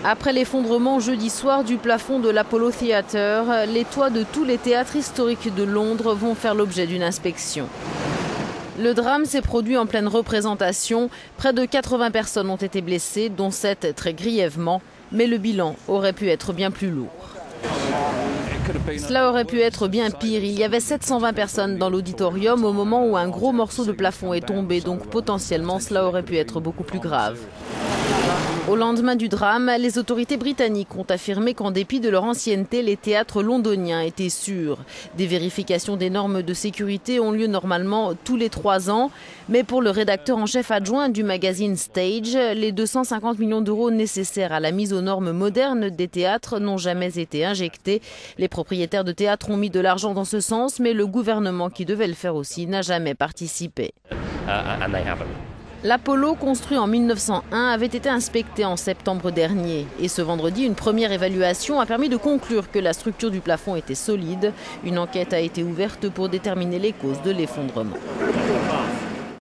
Après l'effondrement jeudi soir du plafond de l'Apollo Theatre, les toits de tous les théâtres historiques de Londres vont faire l'objet d'une inspection. Le drame s'est produit en pleine représentation. Près de 80 personnes ont été blessées, dont 7 très grièvement. Mais le bilan aurait pu être bien plus lourd. Cela aurait pu être bien pire. Il y avait 720 personnes dans l'auditorium au moment où un gros morceau de plafond est tombé. Donc potentiellement, cela aurait pu être beaucoup plus grave. Au lendemain du drame, les autorités britanniques ont affirmé qu'en dépit de leur ancienneté, les théâtres londoniens étaient sûrs. Des vérifications des normes de sécurité ont lieu normalement tous les 3 ans. Mais pour le rédacteur en chef adjoint du magazine Stage, les 250 millions d'euros nécessaires à la mise aux normes modernes des théâtres n'ont jamais été injectés. Les propriétaires de théâtres ont mis de l'argent dans ce sens, mais le gouvernement qui devait le faire aussi n'a jamais participé. L'Apollo, construit en 1901, avait été inspecté en septembre dernier. Et ce vendredi, une première évaluation a permis de conclure que la structure du plafond était solide. Une enquête a été ouverte pour déterminer les causes de l'effondrement.